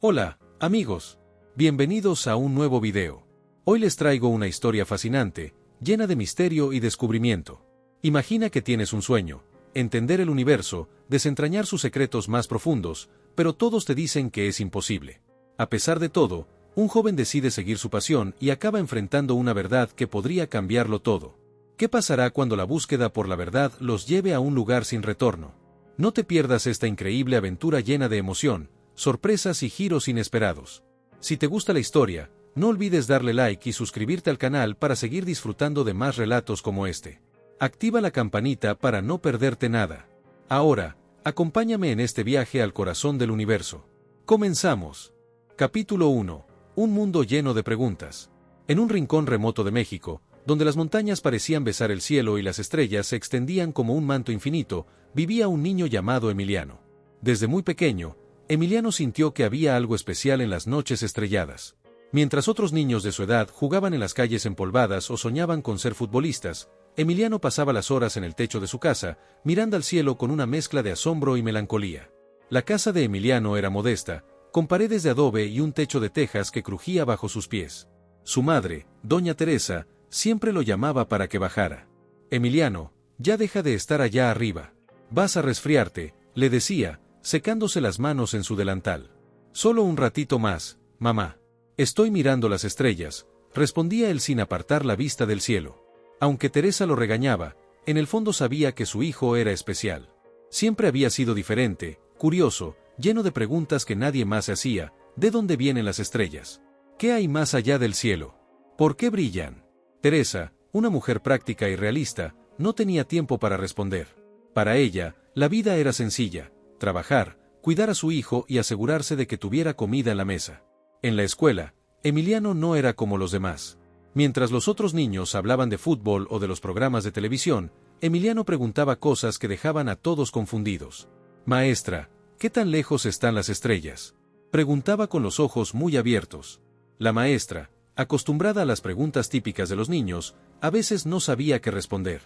Hola, amigos. Bienvenidos a un nuevo video. Hoy les traigo una historia fascinante, llena de misterio y descubrimiento. Imagina que tienes un sueño, entender el universo, desentrañar sus secretos más profundos, pero todos te dicen que es imposible. A pesar de todo, un joven decide seguir su pasión y acaba enfrentando una verdad que podría cambiarlo todo. ¿Qué pasará cuando la búsqueda por la verdad los lleve a un lugar sin retorno? No te pierdas esta increíble aventura llena de emoción, sorpresas y giros inesperados. Si te gusta la historia, no olvides darle like y suscribirte al canal para seguir disfrutando de más relatos como este. Activa la campanita para no perderte nada. Ahora, acompáñame en este viaje al corazón del universo. Comenzamos. Capítulo 1. Un mundo lleno de preguntas. En un rincón remoto de México, donde las montañas parecían besar el cielo y las estrellas se extendían como un manto infinito, vivía un niño llamado Emiliano. Desde muy pequeño, Emiliano sintió que había algo especial en las noches estrelladas. Mientras otros niños de su edad jugaban en las calles empolvadas o soñaban con ser futbolistas, Emiliano pasaba las horas en el techo de su casa, mirando al cielo con una mezcla de asombro y melancolía. La casa de Emiliano era modesta, con paredes de adobe y un techo de tejas que crujía bajo sus pies. Su madre, doña Teresa, siempre lo llamaba para que bajara. Emiliano, ya deja de estar allá arriba. Vas a resfriarte, le decía, secándose las manos en su delantal. Solo un ratito más, mamá. Estoy mirando las estrellas, respondía él sin apartar la vista del cielo. Aunque Teresa lo regañaba, en el fondo sabía que su hijo era especial. Siempre había sido diferente, curioso, lleno de preguntas que nadie más se hacía. ¿De dónde vienen las estrellas? ¿Qué hay más allá del cielo? ¿Por qué brillan? Teresa, una mujer práctica y realista, no tenía tiempo para responder. Para ella, la vida era sencilla: trabajar, cuidar a su hijo y asegurarse de que tuviera comida en la mesa. En la escuela, Emiliano no era como los demás. Mientras los otros niños hablaban de fútbol o de los programas de televisión, Emiliano preguntaba cosas que dejaban a todos confundidos. Maestra, ¿qué tan lejos están las estrellas? Preguntaba con los ojos muy abiertos. La maestra, acostumbrada a las preguntas típicas de los niños, a veces no sabía qué responder.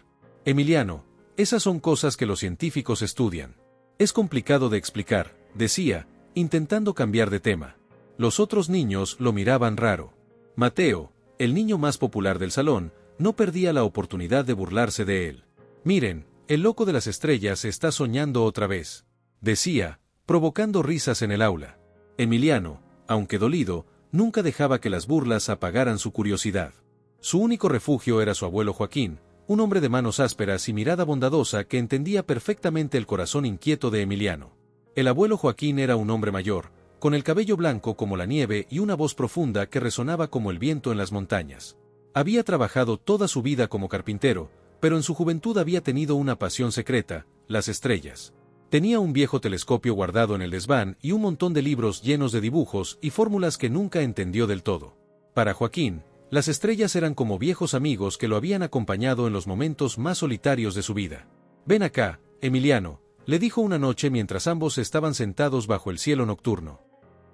Emiliano, esas son cosas que los científicos estudian. Es complicado de explicar, decía, intentando cambiar de tema. Los otros niños lo miraban raro. Mateo, el niño más popular del salón, no perdía la oportunidad de burlarse de él. Miren, el loco de las estrellas está soñando otra vez, decía, provocando risas en el aula. Emiliano, aunque dolido, nunca dejaba que las burlas apagaran su curiosidad. Su único refugio era su abuelo Joaquín, un hombre de manos ásperas y mirada bondadosa que entendía perfectamente el corazón inquieto de Emiliano. El abuelo Joaquín era un hombre mayor, con el cabello blanco como la nieve y una voz profunda que resonaba como el viento en las montañas. Había trabajado toda su vida como carpintero, pero en su juventud había tenido una pasión secreta: las estrellas. Tenía un viejo telescopio guardado en el desván y un montón de libros llenos de dibujos y fórmulas que nunca entendió del todo. Para Joaquín, las estrellas eran como viejos amigos que lo habían acompañado en los momentos más solitarios de su vida. Ven acá, Emiliano, le dijo una noche mientras ambos estaban sentados bajo el cielo nocturno.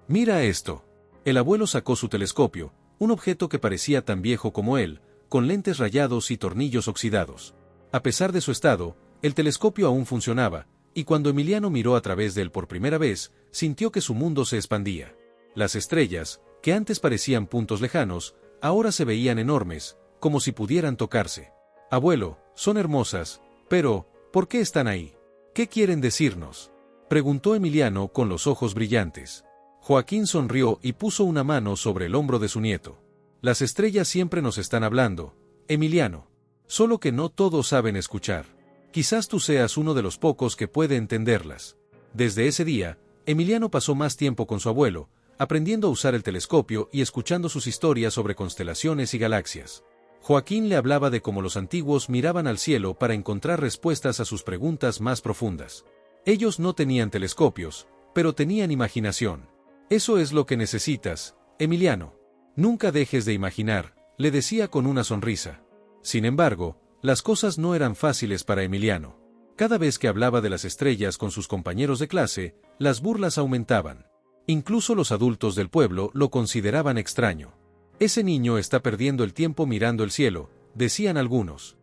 Mira esto. El abuelo sacó su telescopio, un objeto que parecía tan viejo como él, con lentes rayados y tornillos oxidados. A pesar de su estado, el telescopio aún funcionaba, y cuando Emiliano miró a través de él por primera vez, sintió que su mundo se expandía. Las estrellas, que antes parecían puntos lejanos, ahora se veían enormes, como si pudieran tocarse. Abuelo, son hermosas, pero, ¿por qué están ahí? ¿Qué quieren decirnos? Preguntó Emiliano con los ojos brillantes. Joaquín sonrió y puso una mano sobre el hombro de su nieto. Las estrellas siempre nos están hablando, Emiliano. Solo que no todos saben escuchar. Quizás tú seas uno de los pocos que puede entenderlas. Desde ese día, Emiliano pasó más tiempo con su abuelo, aprendiendo a usar el telescopio y escuchando sus historias sobre constelaciones y galaxias. Joaquín le hablaba de cómo los antiguos miraban al cielo para encontrar respuestas a sus preguntas más profundas. Ellos no tenían telescopios, pero tenían imaginación. Eso es lo que necesitas, Emiliano. Nunca dejes de imaginar, le decía con una sonrisa. Sin embargo, las cosas no eran fáciles para Emiliano. Cada vez que hablaba de las estrellas con sus compañeros de clase, las burlas aumentaban. Incluso los adultos del pueblo lo consideraban extraño. Ese niño está perdiendo el tiempo mirando el cielo, decían algunos.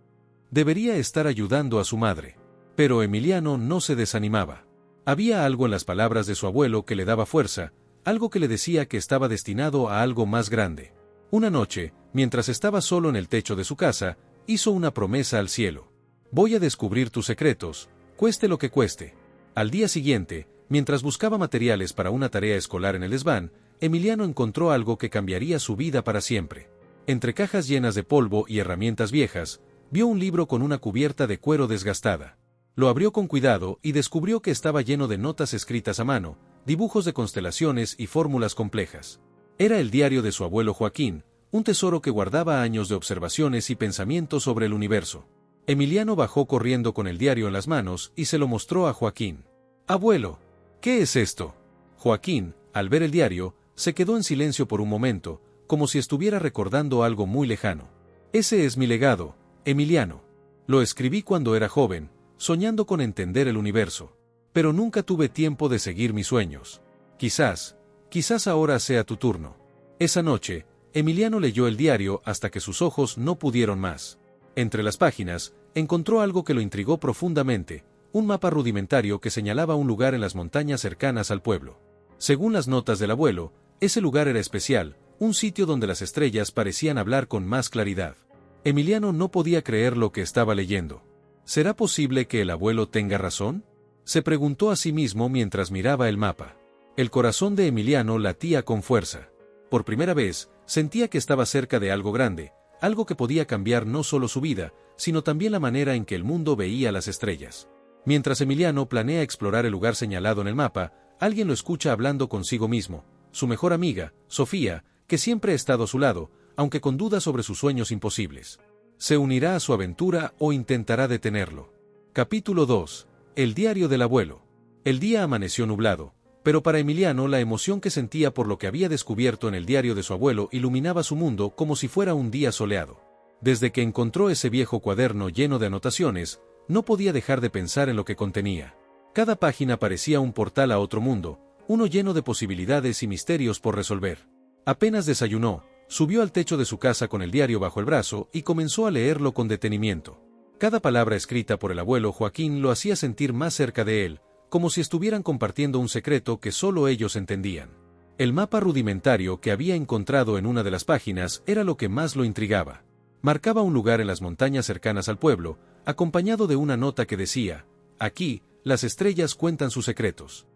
Debería estar ayudando a su madre. Pero Emiliano no se desanimaba. Había algo en las palabras de su abuelo que le daba fuerza, algo que le decía que estaba destinado a algo más grande. Una noche, mientras estaba solo en el techo de su casa, hizo una promesa al cielo. Voy a descubrir tus secretos, cueste lo que cueste. Al día siguiente, mientras buscaba materiales para una tarea escolar en el desván, Emiliano encontró algo que cambiaría su vida para siempre. Entre cajas llenas de polvo y herramientas viejas, vio un libro con una cubierta de cuero desgastada. Lo abrió con cuidado y descubrió que estaba lleno de notas escritas a mano, dibujos de constelaciones y fórmulas complejas. Era el diario de su abuelo Joaquín, un tesoro que guardaba años de observaciones y pensamientos sobre el universo. Emiliano bajó corriendo con el diario en las manos y se lo mostró a Joaquín. «Abuelo, ¿qué es esto?». Joaquín, al ver el diario, se quedó en silencio por un momento, como si estuviera recordando algo muy lejano. «Ese es mi legado, Emiliano. Lo escribí cuando era joven, soñando con entender el universo. Pero nunca tuve tiempo de seguir mis sueños. Quizás ahora sea tu turno». Esa noche, Emiliano leyó el diario hasta que sus ojos no pudieron más. Entre las páginas, encontró algo que lo intrigó profundamente, un mapa rudimentario que señalaba un lugar en las montañas cercanas al pueblo. Según las notas del abuelo, ese lugar era especial, un sitio donde las estrellas parecían hablar con más claridad. Emiliano no podía creer lo que estaba leyendo. ¿Será posible que el abuelo tenga razón?, se preguntó a sí mismo mientras miraba el mapa. El corazón de Emiliano latía con fuerza. Por primera vez, sentía que estaba cerca de algo grande, algo que podía cambiar no solo su vida, sino también la manera en que el mundo veía las estrellas. Mientras Emiliano planea explorar el lugar señalado en el mapa, alguien lo escucha hablando consigo mismo, su mejor amiga, Sofía, que siempre ha estado a su lado, aunque con dudas sobre sus sueños imposibles. ¿Se unirá a su aventura o intentará detenerlo? Capítulo 2. El diario del abuelo. El día amaneció nublado, pero para Emiliano la emoción que sentía por lo que había descubierto en el diario de su abuelo iluminaba su mundo como si fuera un día soleado. Desde que encontró ese viejo cuaderno lleno de anotaciones, no podía dejar de pensar en lo que contenía. Cada página parecía un portal a otro mundo, uno lleno de posibilidades y misterios por resolver. Apenas desayunó, subió al techo de su casa con el diario bajo el brazo y comenzó a leerlo con detenimiento. Cada palabra escrita por el abuelo Joaquín lo hacía sentir más cerca de él, como si estuvieran compartiendo un secreto que solo ellos entendían. El mapa rudimentario que había encontrado en una de las páginas era lo que más lo intrigaba. Marcaba un lugar en las montañas cercanas al pueblo, acompañado de una nota que decía: «Aquí, las estrellas cuentan sus secretos».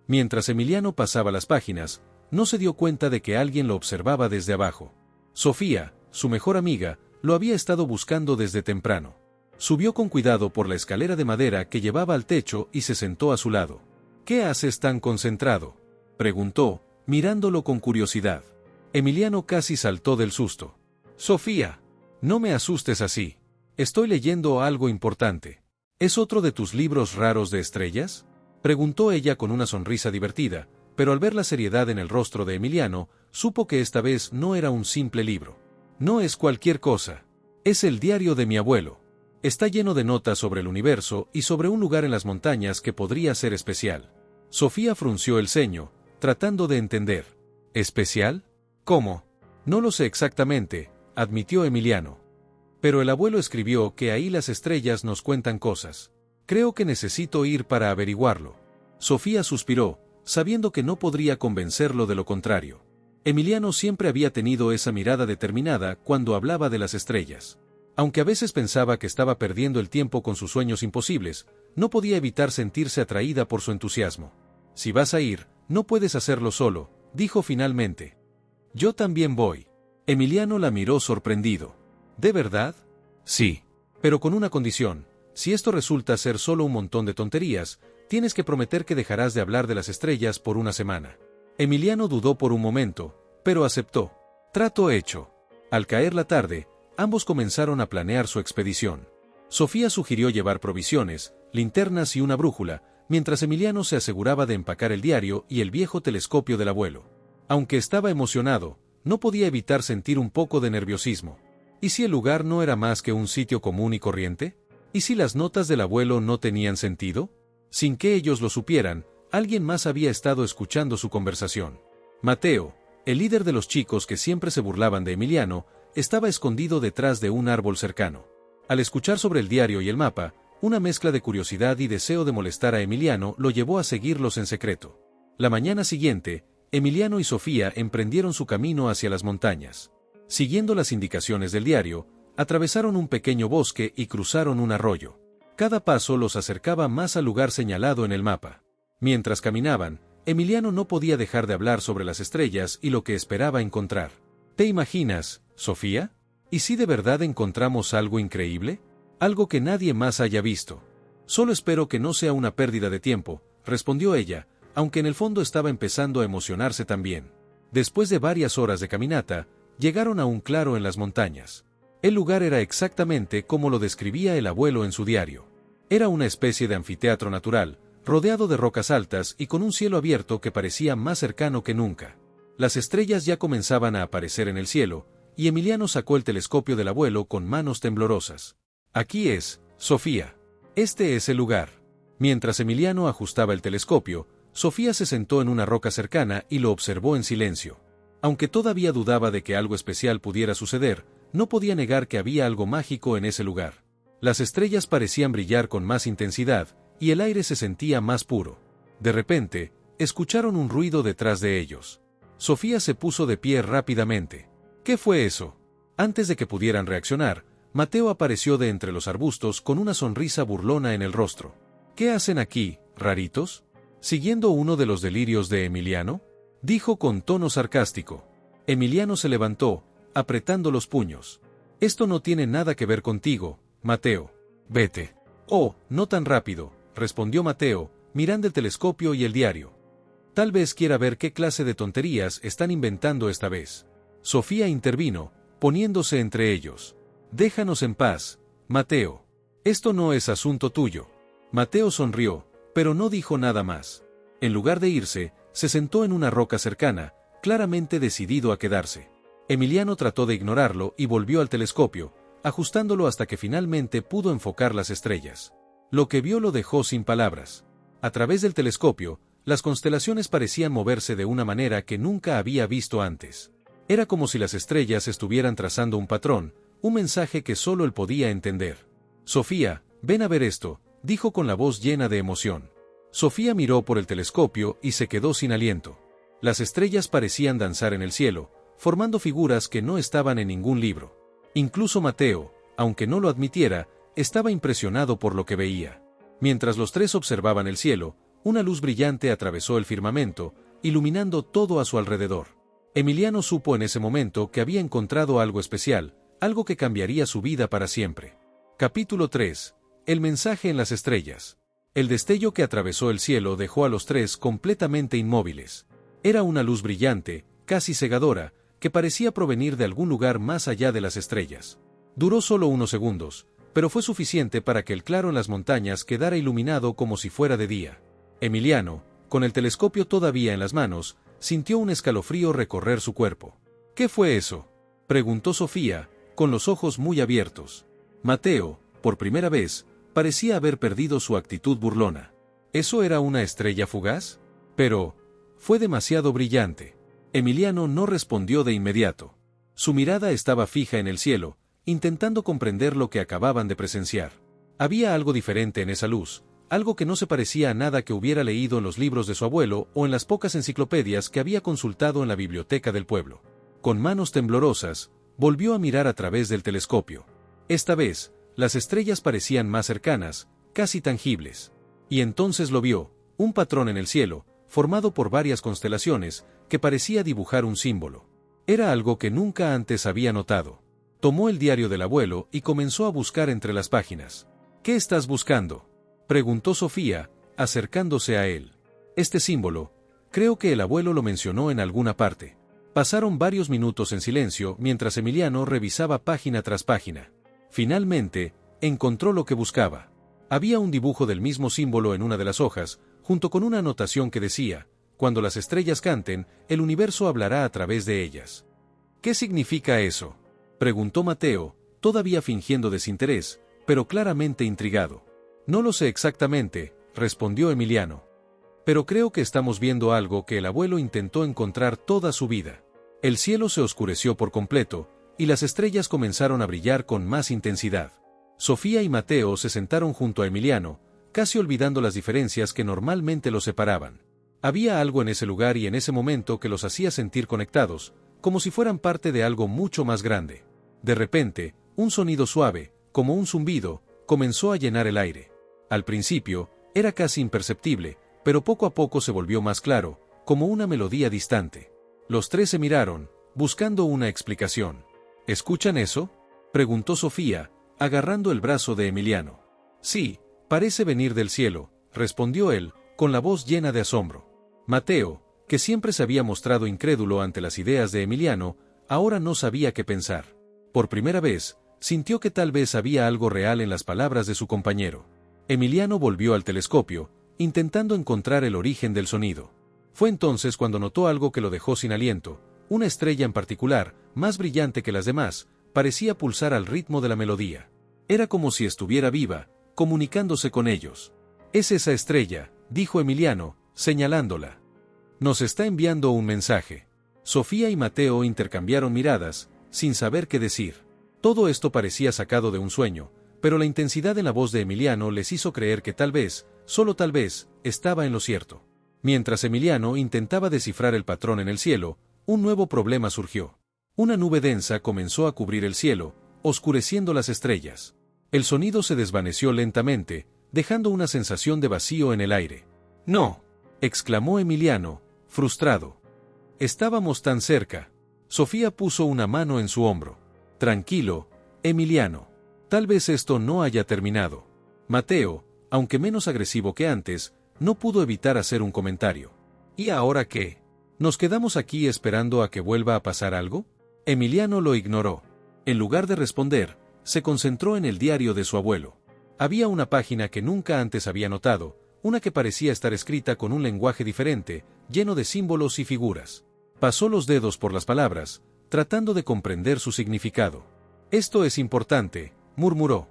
Mientras Emiliano pasaba las páginas, no se dio cuenta de que alguien lo observaba desde abajo. Sofía, su mejor amiga, lo había estado buscando desde temprano. Subió con cuidado por la escalera de madera que llevaba al techo y se sentó a su lado. «¿Qué haces tan concentrado?», preguntó, mirándolo con curiosidad. Emiliano casi saltó del susto. «Sofía, no me asustes así. Estoy leyendo algo importante». «¿Es otro de tus libros raros de estrellas?», preguntó ella con una sonrisa divertida, pero al ver la seriedad en el rostro de Emiliano, supo que esta vez no era un simple libro. «No es cualquier cosa. Es el diario de mi abuelo. Está lleno de notas sobre el universo y sobre un lugar en las montañas que podría ser especial». Sofía frunció el ceño, tratando de entender. ¿Especial? ¿Cómo? «No lo sé exactamente», admitió Emiliano. «Pero el abuelo escribió que ahí las estrellas nos cuentan cosas. Creo que necesito ir para averiguarlo». Sofía suspiró, sabiendo que no podría convencerlo de lo contrario. Emiliano siempre había tenido esa mirada determinada cuando hablaba de las estrellas. Aunque a veces pensaba que estaba perdiendo el tiempo con sus sueños imposibles, no podía evitar sentirse atraída por su entusiasmo. «Si vas a ir, no puedes hacerlo solo», dijo finalmente. «Yo también voy». Emiliano la miró sorprendido. «¿De verdad?». «Sí. Pero con una condición. Si esto resulta ser solo un montón de tonterías, tienes que prometer que dejarás de hablar de las estrellas por una semana». Emiliano dudó por un momento, pero aceptó. Trato hecho. Al caer la tarde, ambos comenzaron a planear su expedición. Sofía sugirió llevar provisiones, linternas y una brújula, mientras Emiliano se aseguraba de empacar el diario y el viejo telescopio del abuelo. Aunque estaba emocionado, no podía evitar sentir un poco de nerviosismo. ¿Y si el lugar no era más que un sitio común y corriente? ¿Y si las notas del abuelo no tenían sentido? Sin que ellos lo supieran, alguien más había estado escuchando su conversación. Mateo, el líder de los chicos que siempre se burlaban de Emiliano, estaba escondido detrás de un árbol cercano. Al escuchar sobre el diario y el mapa, una mezcla de curiosidad y deseo de molestar a Emiliano lo llevó a seguirlos en secreto. La mañana siguiente, Emiliano y Sofía emprendieron su camino hacia las montañas. Siguiendo las indicaciones del diario, atravesaron un pequeño bosque y cruzaron un arroyo. Cada paso los acercaba más al lugar señalado en el mapa. Mientras caminaban, Emiliano no podía dejar de hablar sobre las estrellas y lo que esperaba encontrar. ¿Te imaginas, Sofía? ¿Y si de verdad encontramos algo increíble? Algo que nadie más haya visto. Solo espero que no sea una pérdida de tiempo, respondió ella, aunque en el fondo estaba empezando a emocionarse también. Después de varias horas de caminata, llegaron a un claro en las montañas. El lugar era exactamente como lo describía el abuelo en su diario. Era una especie de anfiteatro natural, rodeado de rocas altas y con un cielo abierto que parecía más cercano que nunca. Las estrellas ya comenzaban a aparecer en el cielo, y Emiliano sacó el telescopio del abuelo con manos temblorosas. Aquí es, Sofía. Este es el lugar. Mientras Emiliano ajustaba el telescopio, Sofía se sentó en una roca cercana y lo observó en silencio. Aunque todavía dudaba de que algo especial pudiera suceder, no podía negar que había algo mágico en ese lugar. Las estrellas parecían brillar con más intensidad, y el aire se sentía más puro. De repente, escucharon un ruido detrás de ellos. Sofía se puso de pie rápidamente. ¿Qué fue eso? Antes de que pudieran reaccionar, Mateo apareció de entre los arbustos con una sonrisa burlona en el rostro. ¿Qué hacen aquí, raritos? ¿Siguiendo uno de los delirios de Emiliano? Dijo con tono sarcástico. Emiliano se levantó, apretando los puños. Esto no tiene nada que ver contigo, Mateo. Vete. Oh, no tan rápido, respondió Mateo, mirando el telescopio y el diario. Tal vez quiera ver qué clase de tonterías están inventando esta vez. Sofía intervino, poniéndose entre ellos. Déjanos en paz, Mateo. Esto no es asunto tuyo. Mateo sonrió, pero no dijo nada más. En lugar de irse, se sentó en una roca cercana, claramente decidido a quedarse. Emiliano trató de ignorarlo y volvió al telescopio, ajustándolo hasta que finalmente pudo enfocar las estrellas. Lo que vio lo dejó sin palabras. A través del telescopio, las constelaciones parecían moverse de una manera que nunca había visto antes. Era como si las estrellas estuvieran trazando un patrón, un mensaje que solo él podía entender. Sofía, ven a ver esto, dijo con la voz llena de emoción. Sofía miró por el telescopio y se quedó sin aliento. Las estrellas parecían danzar en el cielo, formando figuras que no estaban en ningún libro. Incluso Mateo, aunque no lo admitiera, estaba impresionado por lo que veía. Mientras los tres observaban el cielo, una luz brillante atravesó el firmamento, iluminando todo a su alrededor. Emiliano supo en ese momento que había encontrado algo especial, algo que cambiaría su vida para siempre. Capítulo 3. El mensaje en las estrellas. El destello que atravesó el cielo dejó a los tres completamente inmóviles. Era una luz brillante, casi cegadora, que parecía provenir de algún lugar más allá de las estrellas. Duró solo unos segundos, pero fue suficiente para que el claro en las montañas quedara iluminado como si fuera de día. Emiliano, con el telescopio todavía en las manos, sintió un escalofrío recorrer su cuerpo. ¿Qué fue eso?, preguntó Sofía, con los ojos muy abiertos. Mateo, por primera vez, parecía haber perdido su actitud burlona. ¿Eso era una estrella fugaz? Pero fue demasiado brillante. Emiliano no respondió de inmediato. Su mirada estaba fija en el cielo, intentando comprender lo que acababan de presenciar. Había algo diferente en esa luz, algo que no se parecía a nada que hubiera leído en los libros de su abuelo o en las pocas enciclopedias que había consultado en la biblioteca del pueblo. Con manos temblorosas, volvió a mirar a través del telescopio. Esta vez, las estrellas parecían más cercanas, casi tangibles. Y entonces lo vio, un patrón en el cielo, formado por varias constelaciones, que parecía dibujar un símbolo. Era algo que nunca antes había notado. Tomó el diario del abuelo y comenzó a buscar entre las páginas. ¿Qué estás buscando?, preguntó Sofía, acercándose a él. Este símbolo, creo que el abuelo lo mencionó en alguna parte. Pasaron varios minutos en silencio mientras Emiliano revisaba página tras página. Finalmente, encontró lo que buscaba. Había un dibujo del mismo símbolo en una de las hojas, junto con una anotación que decía: cuando las estrellas canten, el universo hablará a través de ellas. ¿Qué significa eso?, preguntó Mateo, todavía fingiendo desinterés, pero claramente intrigado. No lo sé exactamente, respondió Emiliano. Pero creo que estamos viendo algo que el abuelo intentó encontrar toda su vida. El cielo se oscureció por completo, y las estrellas comenzaron a brillar con más intensidad. Sofía y Mateo se sentaron junto a Emiliano, casi olvidando las diferencias que normalmente los separaban. Había algo en ese lugar y en ese momento que los hacía sentir conectados, como si fueran parte de algo mucho más grande. De repente, un sonido suave, como un zumbido, comenzó a llenar el aire. Al principio, era casi imperceptible, pero poco a poco se volvió más claro, como una melodía distante. Los tres se miraron, buscando una explicación. ¿Escuchan eso?, preguntó Sofía, agarrando el brazo de Emiliano. Sí, parece venir del cielo, respondió él, con la voz llena de asombro. Mateo, que siempre se había mostrado incrédulo ante las ideas de Emiliano, ahora no sabía qué pensar. Por primera vez, sintió que tal vez había algo real en las palabras de su compañero. Emiliano volvió al telescopio, intentando encontrar el origen del sonido. Fue entonces cuando notó algo que lo dejó sin aliento. Una estrella en particular, más brillante que las demás, parecía pulsar al ritmo de la melodía. Era como si estuviera viva, comunicándose con ellos. «Es esa estrella», dijo Emiliano, señalándola. «Nos está enviando un mensaje». Sofía y Mateo intercambiaron miradas, sin saber qué decir. Todo esto parecía sacado de un sueño, pero la intensidad en la voz de Emiliano les hizo creer que tal vez, solo tal vez, estaba en lo cierto. Mientras Emiliano intentaba descifrar el patrón en el cielo, un nuevo problema surgió. Una nube densa comenzó a cubrir el cielo, oscureciendo las estrellas. El sonido se desvaneció lentamente, dejando una sensación de vacío en el aire. «No», exclamó Emiliano, frustrado. «Estábamos tan cerca». Sofía puso una mano en su hombro. «Tranquilo, Emiliano. Tal vez esto no haya terminado». Mateo, aunque menos agresivo que antes, no pudo evitar hacer un comentario. «¿Y ahora qué? ¿Nos quedamos aquí esperando a que vuelva a pasar algo?». Emiliano lo ignoró. En lugar de responder, se concentró en el diario de su abuelo. Había una página que nunca antes había notado, una que parecía estar escrita con un lenguaje diferente, lleno de símbolos y figuras. Pasó los dedos por las palabras, tratando de comprender su significado. «Esto es importante», murmuró.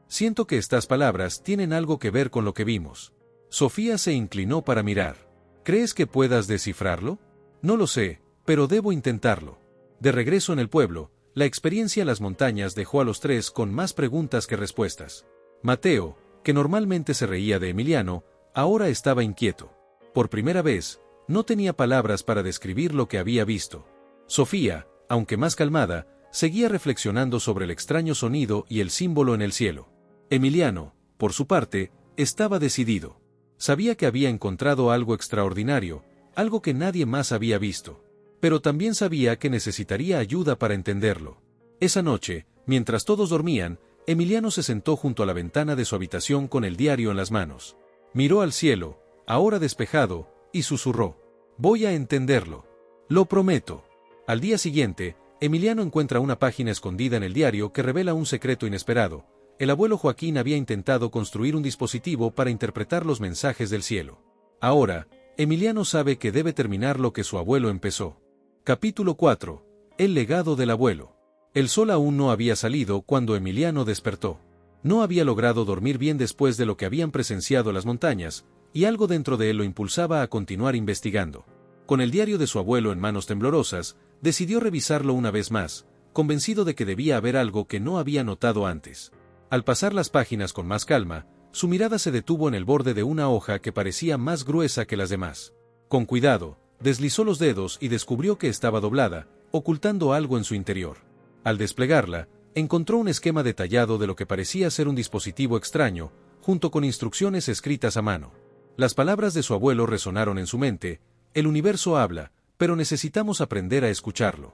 «Siento que estas palabras tienen algo que ver con lo que vimos». Sofía se inclinó para mirar. «¿Crees que puedas descifrarlo?». «No lo sé, pero debo intentarlo». De regreso en el pueblo, la experiencia en las montañas dejó a los tres con más preguntas que respuestas. Mateo, que normalmente se reía de Emiliano, ahora estaba inquieto. Por primera vez, no tenía palabras para describir lo que había visto. Sofía, aunque más calmada, seguía reflexionando sobre el extraño sonido y el símbolo en el cielo. Emiliano, por su parte, estaba decidido. Sabía que había encontrado algo extraordinario, algo que nadie más había visto. Pero también sabía que necesitaría ayuda para entenderlo. Esa noche, mientras todos dormían, Emiliano se sentó junto a la ventana de su habitación con el diario en las manos. Miró al cielo, ahora despejado, y susurró: «Voy a entenderlo. Lo prometo». Al día siguiente, Emiliano encuentra una página escondida en el diario que revela un secreto inesperado. El abuelo Joaquín había intentado construir un dispositivo para interpretar los mensajes del cielo. Ahora, Emiliano sabe que debe terminar lo que su abuelo empezó. Capítulo 4. El legado del abuelo. El sol aún no había salido cuando Emiliano despertó. No había logrado dormir bien después de lo que habían presenciado las montañas, y algo dentro de él lo impulsaba a continuar investigando. Con el diario de su abuelo en manos temblorosas, decidió revisarlo una vez más, convencido de que debía haber algo que no había notado antes. Al pasar las páginas con más calma, su mirada se detuvo en el borde de una hoja que parecía más gruesa que las demás. Con cuidado, deslizó los dedos y descubrió que estaba doblada, ocultando algo en su interior. Al desplegarla, encontró un esquema detallado de lo que parecía ser un dispositivo extraño, junto con instrucciones escritas a mano. Las palabras de su abuelo resonaron en su mente: «El universo habla, pero necesitamos aprender a escucharlo».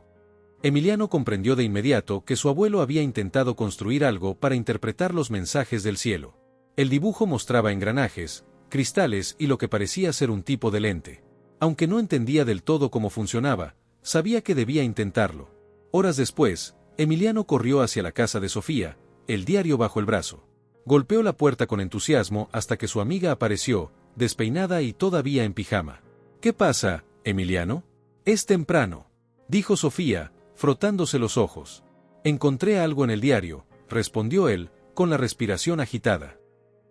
Emiliano comprendió de inmediato que su abuelo había intentado construir algo para interpretar los mensajes del cielo. El dibujo mostraba engranajes, cristales y lo que parecía ser un tipo de lente. Aunque no entendía del todo cómo funcionaba, sabía que debía intentarlo. Horas después, Emiliano corrió hacia la casa de Sofía, el diario bajo el brazo. Golpeó la puerta con entusiasmo hasta que su amiga apareció, despeinada y todavía en pijama. «¿Qué pasa, Emiliano?». «Es temprano», dijo Sofía, frotándose los ojos. «Encontré algo en el diario», respondió él, con la respiración agitada.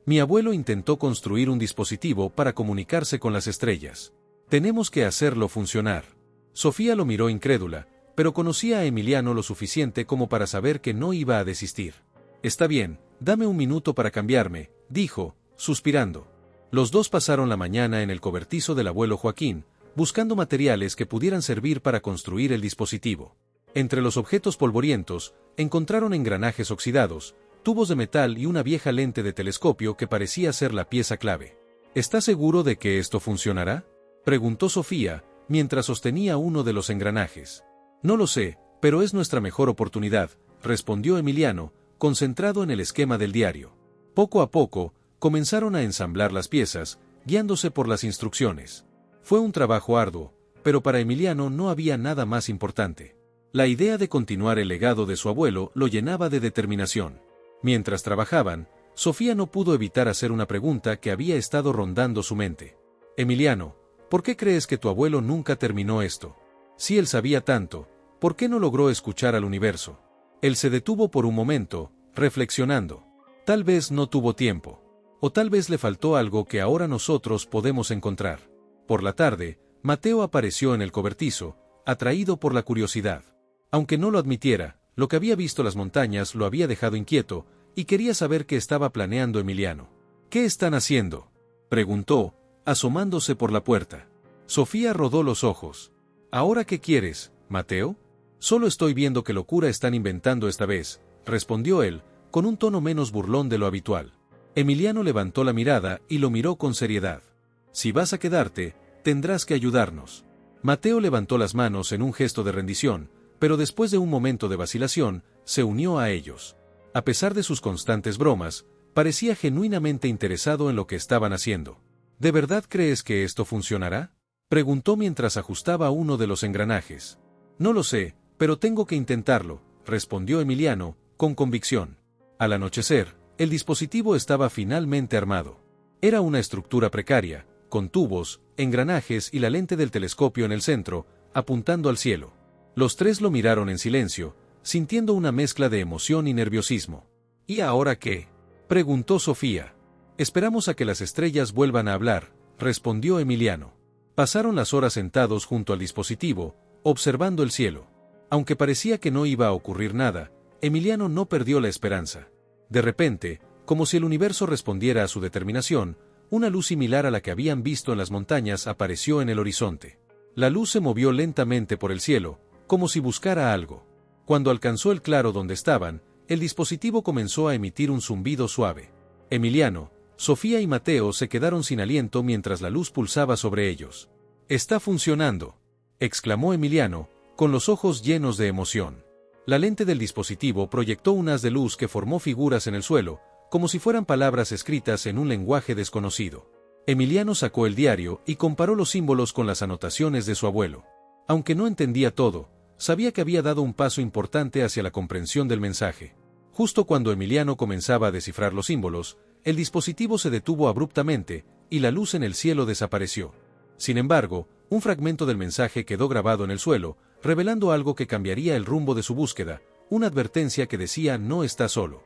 «Mi abuelo intentó construir un dispositivo para comunicarse con las estrellas. Tenemos que hacerlo funcionar». Sofía lo miró incrédula, pero conocía a Emiliano lo suficiente como para saber que no iba a desistir. «Está bien, dame un minuto para cambiarme», dijo, suspirando. Los dos pasaron la mañana en el cobertizo del abuelo Joaquín, buscando materiales que pudieran servir para construir el dispositivo. Entre los objetos polvorientos, encontraron engranajes oxidados, tubos de metal y una vieja lente de telescopio que parecía ser la pieza clave. ¿Estás seguro de que esto funcionará?, preguntó Sofía, mientras sostenía uno de los engranajes. No lo sé, pero es nuestra mejor oportunidad, respondió Emiliano, concentrado en el esquema del diario. Poco a poco, comenzaron a ensamblar las piezas, guiándose por las instrucciones. Fue un trabajo arduo, pero para Emiliano no había nada más importante. La idea de continuar el legado de su abuelo lo llenaba de determinación. Mientras trabajaban, Sofía no pudo evitar hacer una pregunta que había estado rondando su mente. Emiliano, ¿por qué crees que tu abuelo nunca terminó esto? Si él sabía tanto, ¿por qué no logró escuchar al universo? Él se detuvo por un momento, reflexionando. Tal vez no tuvo tiempo. O tal vez le faltó algo que ahora nosotros podemos encontrar. Por la tarde, Mateo apareció en el cobertizo, atraído por la curiosidad. Aunque no lo admitiera, lo que había visto las montañas lo había dejado inquieto, y quería saber qué estaba planeando Emiliano. ¿Qué están haciendo?, preguntó, asomándose por la puerta. Sofía rodó los ojos. ¿Ahora qué quieres, Mateo? Solo estoy viendo qué locura están inventando esta vez, respondió él, con un tono menos burlón de lo habitual. Emiliano levantó la mirada y lo miró con seriedad. Si vas a quedarte, tendrás que ayudarnos. Mateo levantó las manos en un gesto de rendición, pero después de un momento de vacilación, se unió a ellos. A pesar de sus constantes bromas, parecía genuinamente interesado en lo que estaban haciendo. ¿De verdad crees que esto funcionará?, preguntó mientras ajustaba uno de los engranajes. No lo sé, pero tengo que intentarlo, respondió Emiliano, con convicción. Al anochecer, el dispositivo estaba finalmente armado. Era una estructura precaria, con tubos, engranajes y la lente del telescopio en el centro, apuntando al cielo. Los tres lo miraron en silencio, sintiendo una mezcla de emoción y nerviosismo. ¿Y ahora qué?, preguntó Sofía. Esperamos a que las estrellas vuelvan a hablar, respondió Emiliano. Pasaron las horas sentados junto al dispositivo, observando el cielo. Aunque parecía que no iba a ocurrir nada, Emiliano no perdió la esperanza. De repente, como si el universo respondiera a su determinación, una luz similar a la que habían visto en las montañas apareció en el horizonte. La luz se movió lentamente por el cielo, como si buscara algo. Cuando alcanzó el claro donde estaban, el dispositivo comenzó a emitir un zumbido suave. Emiliano, Sofía y Mateo se quedaron sin aliento mientras la luz pulsaba sobre ellos. «¡Está funcionando!», exclamó Emiliano, con los ojos llenos de emoción. La lente del dispositivo proyectó un haz de luz que formó figuras en el suelo, como si fueran palabras escritas en un lenguaje desconocido. Emiliano sacó el diario y comparó los símbolos con las anotaciones de su abuelo. Aunque no entendía todo, sabía que había dado un paso importante hacia la comprensión del mensaje. Justo cuando Emiliano comenzaba a descifrar los símbolos, el dispositivo se detuvo abruptamente, y la luz en el cielo desapareció. Sin embargo, un fragmento del mensaje quedó grabado en el suelo, revelando algo que cambiaría el rumbo de su búsqueda, una advertencia que decía: «No está solo».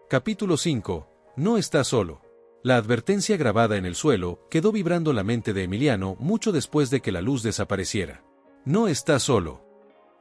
Capítulo 5. No está solo. La advertencia grabada en el suelo quedó vibrando en la mente de Emiliano mucho después de que la luz desapareciera. «No está solo».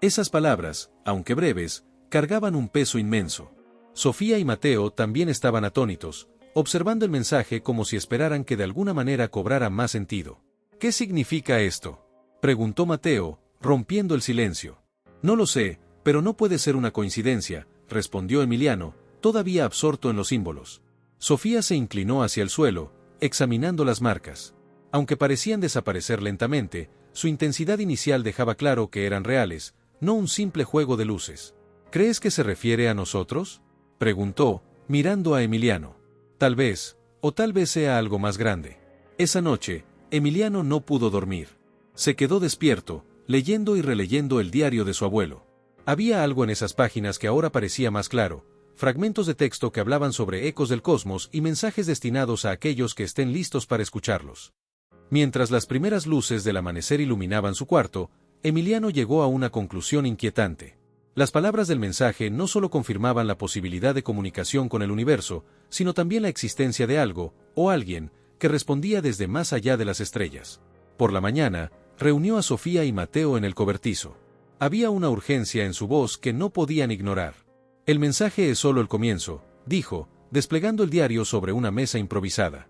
Esas palabras, aunque breves, cargaban un peso inmenso. Sofía y Mateo también estaban atónitos, observando el mensaje como si esperaran que de alguna manera cobrara más sentido. «¿Qué significa esto?», preguntó Mateo, rompiendo el silencio. «No lo sé, pero no puede ser una coincidencia», respondió Emiliano, todavía absorto en los símbolos. Sofía se inclinó hacia el suelo, examinando las marcas. Aunque parecían desaparecer lentamente, su intensidad inicial dejaba claro que eran reales, no un simple juego de luces. «¿Crees que se refiere a nosotros?», preguntó, mirando a Emiliano. «Tal vez, o tal vez sea algo más grande». Esa noche, Emiliano no pudo dormir. Se quedó despierto, leyendo y releyendo el diario de su abuelo. Había algo en esas páginas que ahora parecía más claro, fragmentos de texto que hablaban sobre ecos del cosmos y mensajes destinados a aquellos que estén listos para escucharlos. Mientras las primeras luces del amanecer iluminaban su cuarto, Emiliano llegó a una conclusión inquietante. Las palabras del mensaje no solo confirmaban la posibilidad de comunicación con el universo, sino también la existencia de algo, o alguien, que respondía desde más allá de las estrellas. Por la mañana, reunió a Sofía y Mateo en el cobertizo. Había una urgencia en su voz que no podían ignorar. «El mensaje es solo el comienzo», dijo, desplegando el diario sobre una mesa improvisada.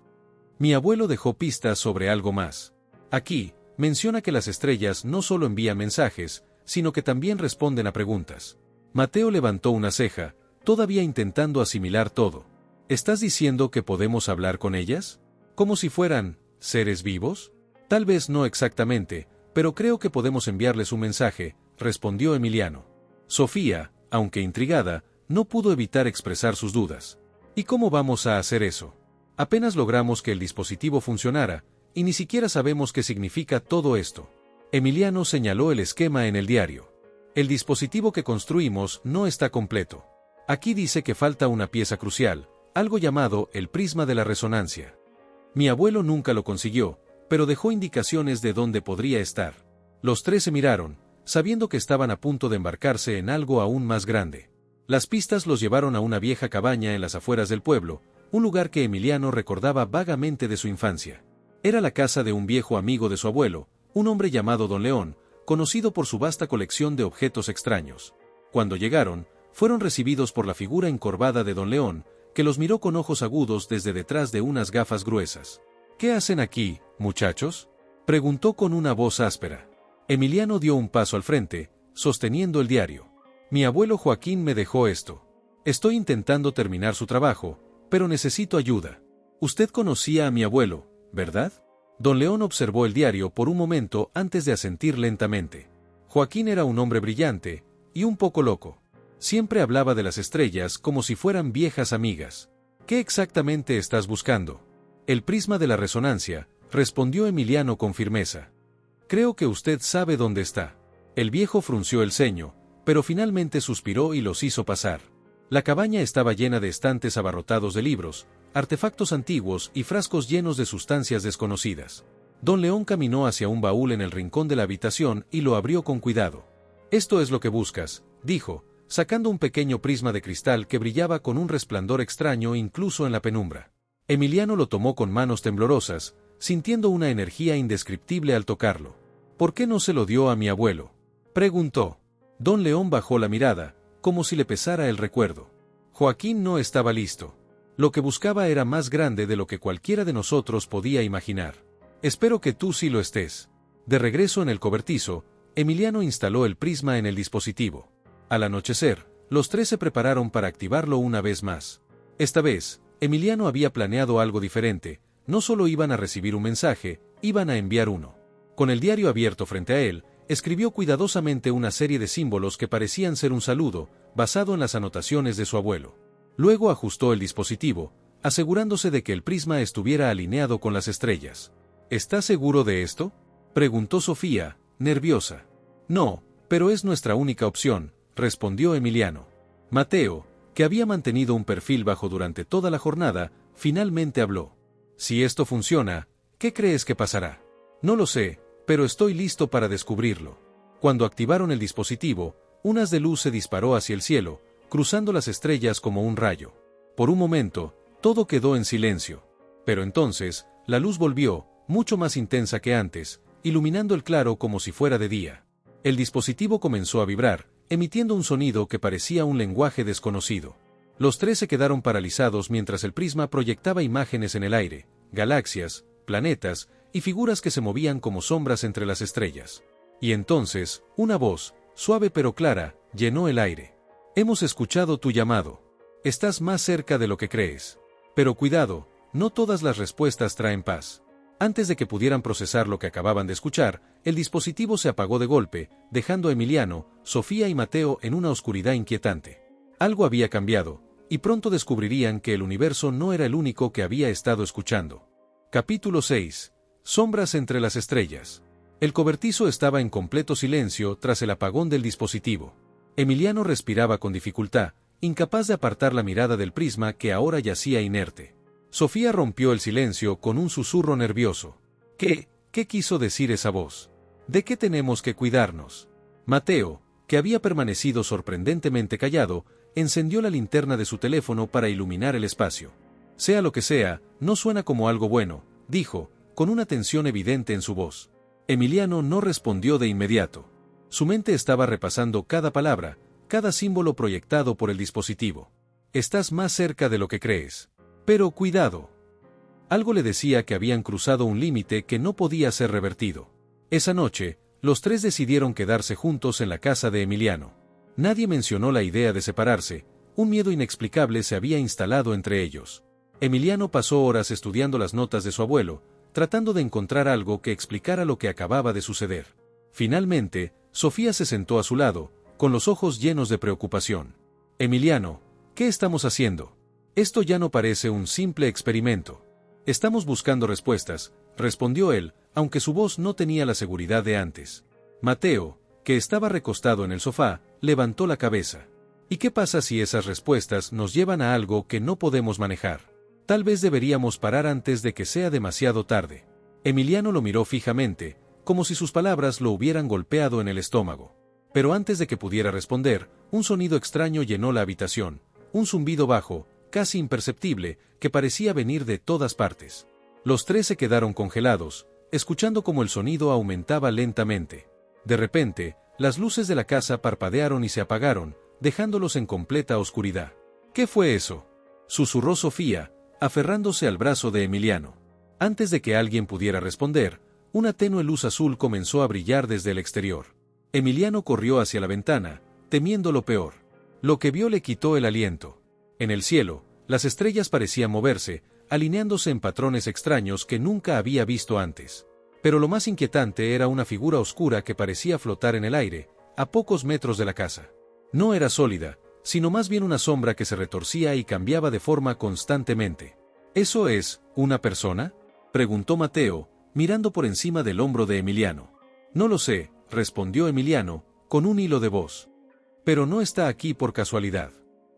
Mi abuelo dejó pistas sobre algo más. Aquí, menciona que las estrellas no solo envían mensajes, sino que también responden a preguntas. Mateo levantó una ceja, todavía intentando asimilar todo. ¿Estás diciendo que podemos hablar con ellas? ¿Como si fueran seres vivos? Tal vez no exactamente, pero creo que podemos enviarles un mensaje, respondió Emiliano. Sofía, aunque intrigada, no pudo evitar expresar sus dudas. ¿Y cómo vamos a hacer eso? Apenas logramos que el dispositivo funcionara, y ni siquiera sabemos qué significa todo esto. Emiliano señaló el esquema en el diario. El dispositivo que construimos no está completo. Aquí dice que falta una pieza crucial, algo llamado el prisma de la resonancia. Mi abuelo nunca lo consiguió, pero dejó indicaciones de dónde podría estar. Los tres se miraron, sabiendo que estaban a punto de embarcarse en algo aún más grande. Las pistas los llevaron a una vieja cabaña en las afueras del pueblo, un lugar que Emiliano recordaba vagamente de su infancia. Era la casa de un viejo amigo de su abuelo, un hombre llamado Don León, conocido por su vasta colección de objetos extraños. Cuando llegaron, fueron recibidos por la figura encorvada de Don León, que los miró con ojos agudos desde detrás de unas gafas gruesas. ¿Qué hacen aquí, muchachos?, preguntó con una voz áspera. Emiliano dio un paso al frente, sosteniendo el diario. Mi abuelo Joaquín me dejó esto. Estoy intentando terminar su trabajo, pero necesito ayuda. Usted conocía a mi abuelo, ¿verdad? Don León observó el diario por un momento antes de asentir lentamente. Joaquín era un hombre brillante, y un poco loco. Siempre hablaba de las estrellas como si fueran viejas amigas. ¿Qué exactamente estás buscando? El prisma de la resonancia, respondió Emiliano con firmeza. Creo que usted sabe dónde está. El viejo frunció el ceño, pero finalmente suspiró y los hizo pasar. La cabaña estaba llena de estantes abarrotados de libros, artefactos antiguos y frascos llenos de sustancias desconocidas. Don León caminó hacia un baúl en el rincón de la habitación y lo abrió con cuidado. Esto es lo que buscas, dijo, sacando un pequeño prisma de cristal que brillaba con un resplandor extraño incluso en la penumbra. Emiliano lo tomó con manos temblorosas, sintiendo una energía indescriptible al tocarlo. ¿Por qué no se lo dio a mi abuelo?, preguntó. Don León bajó la mirada, como si le pesara el recuerdo. Joaquín no estaba listo. Lo que buscaba era más grande de lo que cualquiera de nosotros podía imaginar. Espero que tú sí lo estés. De regreso en el cobertizo, Emiliano instaló el prisma en el dispositivo. Al anochecer, los tres se prepararon para activarlo una vez más. Esta vez, Emiliano había planeado algo diferente. No solo iban a recibir un mensaje, iban a enviar uno. Con el diario abierto frente a él, escribió cuidadosamente una serie de símbolos que parecían ser un saludo, basado en las anotaciones de su abuelo. Luego ajustó el dispositivo, asegurándose de que el prisma estuviera alineado con las estrellas. ¿Estás seguro de esto?, preguntó Sofía, nerviosa. No, pero es nuestra única opción, respondió Emiliano. Mateo, que había mantenido un perfil bajo durante toda la jornada, finalmente habló. Si esto funciona, ¿qué crees que pasará? No lo sé, pero estoy listo para descubrirlo. Cuando activaron el dispositivo, un haz de luz se disparó hacia el cielo, cruzando las estrellas como un rayo. Por un momento, todo quedó en silencio. Pero entonces, la luz volvió, mucho más intensa que antes, iluminando el claro como si fuera de día. El dispositivo comenzó a vibrar, emitiendo un sonido que parecía un lenguaje desconocido. Los tres se quedaron paralizados mientras el prisma proyectaba imágenes en el aire, galaxias, planetas, y figuras que se movían como sombras entre las estrellas. Y entonces, una voz, suave pero clara, llenó el aire. Hemos escuchado tu llamado. Estás más cerca de lo que crees. Pero cuidado, no todas las respuestas traen paz. Antes de que pudieran procesar lo que acababan de escuchar, el dispositivo se apagó de golpe, dejando a Emiliano, Sofía y Mateo en una oscuridad inquietante. Algo había cambiado, y pronto descubrirían que el universo no era el único que había estado escuchando. Capítulo 6. Sombras entre las estrellas. El cobertizo estaba en completo silencio tras el apagón del dispositivo. Emiliano respiraba con dificultad, incapaz de apartar la mirada del prisma que ahora yacía inerte. Sofía rompió el silencio con un susurro nervioso. ¿Qué quiso decir esa voz? ¿De qué tenemos que cuidarnos? Mateo, que había permanecido sorprendentemente callado, encendió la linterna de su teléfono para iluminar el espacio. Sea lo que sea, no suena como algo bueno, dijo, con una tensión evidente en su voz. Emiliano no respondió de inmediato. Su mente estaba repasando cada palabra, cada símbolo proyectado por el dispositivo. Estás más cerca de lo que crees. Pero cuidado. Algo le decía que habían cruzado un límite que no podía ser revertido. Esa noche, los tres decidieron quedarse juntos en la casa de Emiliano. Nadie mencionó la idea de separarse, un miedo inexplicable se había instalado entre ellos. Emiliano pasó horas estudiando las notas de su abuelo, tratando de encontrar algo que explicara lo que acababa de suceder. Finalmente, Sofía se sentó a su lado, con los ojos llenos de preocupación. Emiliano, ¿qué estamos haciendo? Esto ya no parece un simple experimento. Estamos buscando respuestas, respondió él, aunque su voz no tenía la seguridad de antes. Mateo, que estaba recostado en el sofá, levantó la cabeza. ¿Y qué pasa si esas respuestas nos llevan a algo que no podemos manejar? Tal vez deberíamos parar antes de que sea demasiado tarde. Emiliano lo miró fijamente, como si sus palabras lo hubieran golpeado en el estómago. Pero antes de que pudiera responder, un sonido extraño llenó la habitación, un zumbido bajo, casi imperceptible, que parecía venir de todas partes. Los tres se quedaron congelados, escuchando cómo el sonido aumentaba lentamente. De repente, las luces de la casa parpadearon y se apagaron, dejándolos en completa oscuridad. ¿Qué fue eso?, susurró Sofía, aferrándose al brazo de Emiliano. Antes de que alguien pudiera responder, una tenue luz azul comenzó a brillar desde el exterior. Emiliano corrió hacia la ventana, temiendo lo peor. Lo que vio le quitó el aliento. En el cielo, las estrellas parecían moverse, alineándose en patrones extraños que nunca había visto antes. Pero lo más inquietante era una figura oscura que parecía flotar en el aire, a pocos metros de la casa. No era sólida, sino más bien una sombra que se retorcía y cambiaba de forma constantemente. ¿Eso es una persona?, preguntó Mateo, mirando por encima del hombro de Emiliano. No lo sé, respondió Emiliano, con un hilo de voz. Pero no está aquí por casualidad.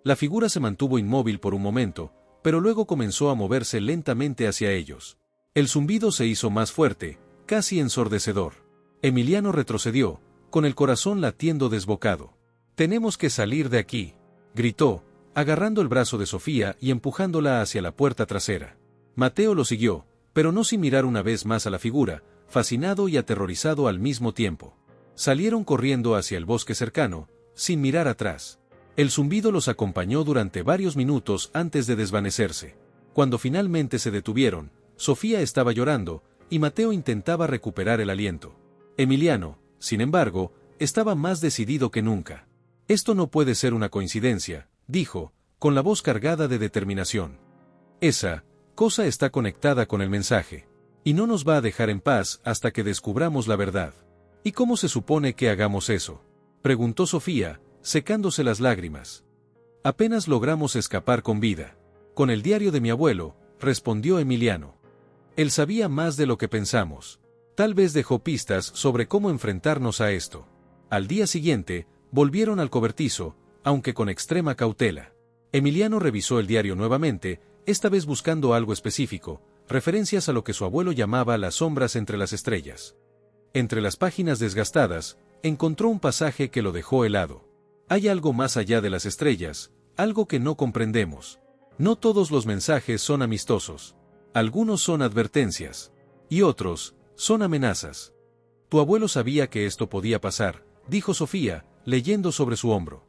La figura se mantuvo inmóvil por un momento, pero luego comenzó a moverse lentamente hacia ellos. El zumbido se hizo más fuerte, casi ensordecedor. Emiliano retrocedió, con el corazón latiendo desbocado. «Tenemos que salir de aquí», gritó, agarrando el brazo de Sofía y empujándola hacia la puerta trasera. Mateo lo siguió, pero no sin mirar una vez más a la figura, fascinado y aterrorizado al mismo tiempo. Salieron corriendo hacia el bosque cercano, sin mirar atrás. El zumbido los acompañó durante varios minutos antes de desvanecerse. Cuando finalmente se detuvieron, Sofía estaba llorando, y Mateo intentaba recuperar el aliento. Emiliano, sin embargo, estaba más decidido que nunca. «Esto no puede ser una coincidencia», dijo, con la voz cargada de determinación. «Esa cosa está conectada con el mensaje, y no nos va a dejar en paz hasta que descubramos la verdad». «¿Y cómo se supone que hagamos eso?», preguntó Sofía, secándose las lágrimas. «Apenas logramos escapar con vida. Con el diario de mi abuelo», respondió Emiliano. «Él sabía más de lo que pensamos. Tal vez dejó pistas sobre cómo enfrentarnos a esto». Al día siguiente, volvieron al cobertizo, aunque con extrema cautela. Emiliano revisó el diario nuevamente, esta vez buscando algo específico, referencias a lo que su abuelo llamaba las sombras entre las estrellas. Entre las páginas desgastadas, encontró un pasaje que lo dejó helado. «Hay algo más allá de las estrellas, algo que no comprendemos. No todos los mensajes son amistosos. Algunos son advertencias. Y otros, son amenazas». «Tu abuelo sabía que esto podía pasar», dijo Sofía, leyendo sobre su hombro.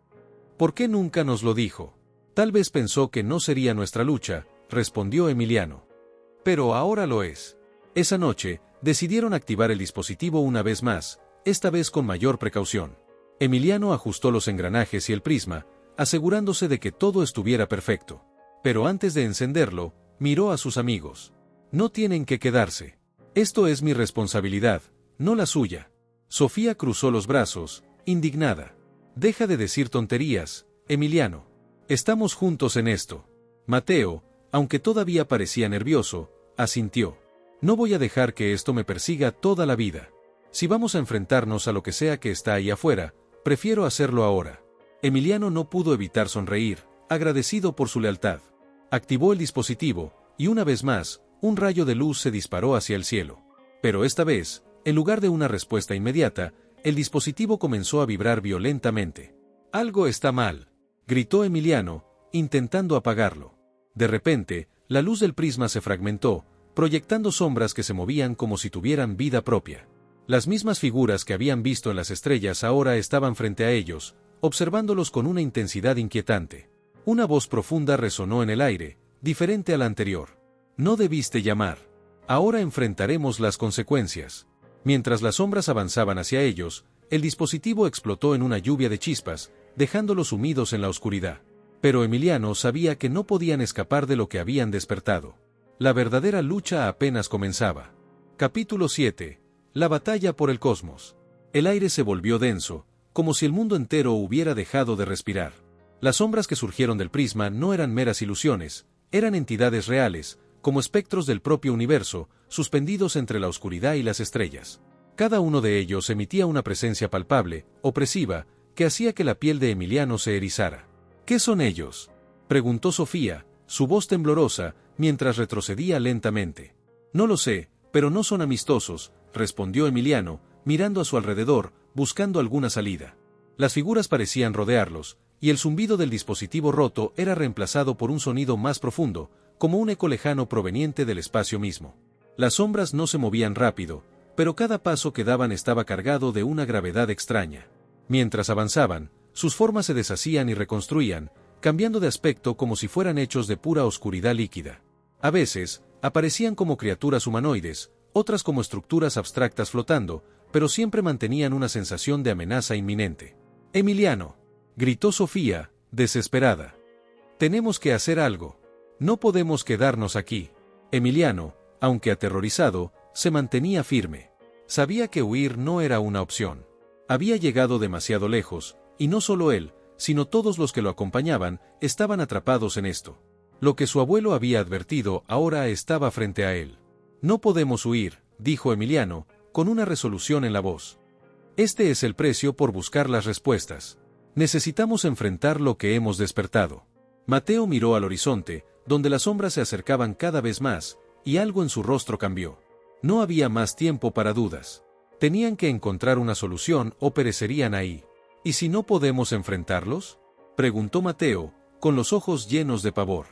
«¿Por qué nunca nos lo dijo? Tal vez pensó que no sería nuestra lucha», respondió Emiliano. «Pero ahora lo es». Esa noche, decidieron activar el dispositivo una vez más, esta vez con mayor precaución. Emiliano ajustó los engranajes y el prisma, asegurándose de que todo estuviera perfecto. Pero antes de encenderlo, miró a sus amigos. «No tienen que quedarse. Esto es mi responsabilidad, no la suya». Sofía cruzó los brazos, indignada. «Deja de decir tonterías, Emiliano. Estamos juntos en esto». Mateo, aunque todavía parecía nervioso, asintió. «No voy a dejar que esto me persiga toda la vida. Si vamos a enfrentarnos a lo que sea que está ahí afuera, prefiero hacerlo ahora». Emiliano no pudo evitar sonreír, agradecido por su lealtad. Activó el dispositivo, y una vez más, un rayo de luz se disparó hacia el cielo. Pero esta vez, en lugar de una respuesta inmediata, el dispositivo comenzó a vibrar violentamente. «Algo está mal», gritó Emiliano, intentando apagarlo. De repente, la luz del prisma se fragmentó, proyectando sombras que se movían como si tuvieran vida propia. Las mismas figuras que habían visto en las estrellas ahora estaban frente a ellos, observándolos con una intensidad inquietante. Una voz profunda resonó en el aire, diferente a la anterior. No debiste llamar. Ahora enfrentaremos las consecuencias. Mientras las sombras avanzaban hacia ellos, el dispositivo explotó en una lluvia de chispas, dejándolos sumidos en la oscuridad. Pero Emiliano sabía que no podían escapar de lo que habían despertado. La verdadera lucha apenas comenzaba. Capítulo 7. La batalla por el cosmos. El aire se volvió denso, como si el mundo entero hubiera dejado de respirar. Las sombras que surgieron del prisma no eran meras ilusiones, eran entidades reales, como espectros del propio universo, suspendidos entre la oscuridad y las estrellas. Cada uno de ellos emitía una presencia palpable, opresiva, que hacía que la piel de Emiliano se erizara. ¿Qué son ellos?, preguntó Sofía, su voz temblorosa, mientras retrocedía lentamente. No lo sé, pero no son amistosos, respondió Emiliano, mirando a su alrededor, buscando alguna salida. Las figuras parecían rodearlos, y el zumbido del dispositivo roto era reemplazado por un sonido más profundo, como un eco lejano proveniente del espacio mismo. Las sombras no se movían rápido, pero cada paso que daban estaba cargado de una gravedad extraña. Mientras avanzaban, sus formas se deshacían y reconstruían, cambiando de aspecto como si fueran hechos de pura oscuridad líquida. A veces, aparecían como criaturas humanoides, otras como estructuras abstractas flotando, pero siempre mantenían una sensación de amenaza inminente. «Emiliano», gritó Sofía, desesperada. «Tenemos que hacer algo. No podemos quedarnos aquí». Emiliano, aunque aterrorizado, se mantenía firme. Sabía que huir no era una opción. Había llegado demasiado lejos, y no solo él, sino todos los que lo acompañaban, estaban atrapados en esto. Lo que su abuelo había advertido ahora estaba frente a él. «No podemos huir», dijo Emiliano, con una resolución en la voz. «Este es el precio por buscar las respuestas. Necesitamos enfrentar lo que hemos despertado». Mateo miró al horizonte, donde las sombras se acercaban cada vez más, y algo en su rostro cambió. No había más tiempo para dudas. Tenían que encontrar una solución o perecerían ahí. «¿Y si no podemos enfrentarlos?», preguntó Mateo, con los ojos llenos de pavor.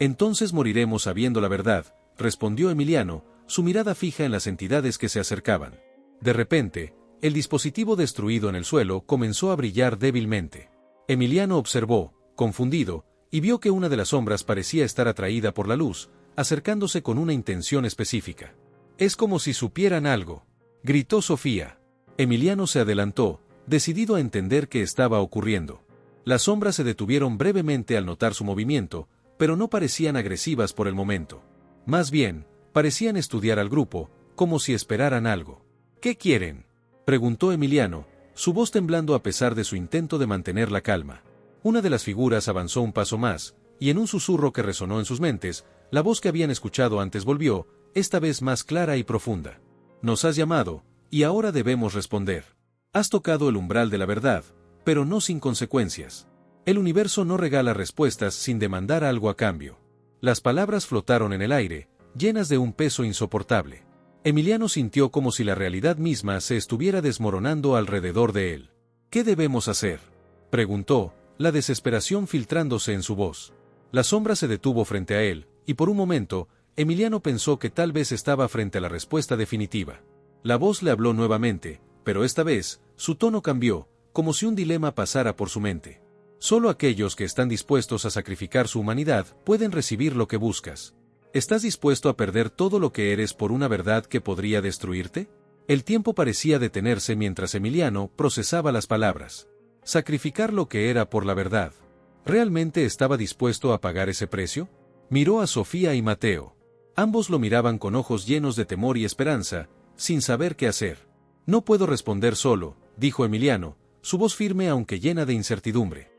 «Entonces moriremos sabiendo la verdad», respondió Emiliano, su mirada fija en las entidades que se acercaban. De repente, el dispositivo destruido en el suelo comenzó a brillar débilmente. Emiliano observó, confundido, y vio que una de las sombras parecía estar atraída por la luz, acercándose con una intención específica. «Es como si supieran algo», gritó Sofía. Emiliano se adelantó, decidido a entender qué estaba ocurriendo. Las sombras se detuvieron brevemente al notar su movimiento, pero no parecían agresivas por el momento. Más bien, parecían estudiar al grupo, como si esperaran algo. «¿Qué quieren?», preguntó Emiliano, su voz temblando a pesar de su intento de mantener la calma. Una de las figuras avanzó un paso más, y en un susurro que resonó en sus mentes, la voz que habían escuchado antes volvió, esta vez más clara y profunda. «Nos has llamado, y ahora debemos responder. Has tocado el umbral de la verdad, pero no sin consecuencias. El universo no regala respuestas sin demandar algo a cambio». Las palabras flotaron en el aire, llenas de un peso insoportable. Emiliano sintió como si la realidad misma se estuviera desmoronando alrededor de él. «¿Qué debemos hacer?», preguntó, la desesperación filtrándose en su voz. La sombra se detuvo frente a él, y por un momento, Emiliano pensó que tal vez estaba frente a la respuesta definitiva. La voz le habló nuevamente, pero esta vez, su tono cambió, como si un dilema pasara por su mente. «Solo aquellos que están dispuestos a sacrificar su humanidad pueden recibir lo que buscas. ¿Estás dispuesto a perder todo lo que eres por una verdad que podría destruirte?». El tiempo parecía detenerse mientras Emiliano procesaba las palabras. Sacrificar lo que era por la verdad. ¿Realmente estaba dispuesto a pagar ese precio? Miró a Sofía y Mateo. Ambos lo miraban con ojos llenos de temor y esperanza, sin saber qué hacer. «No puedo responder solo», dijo Emiliano, su voz firme aunque llena de incertidumbre.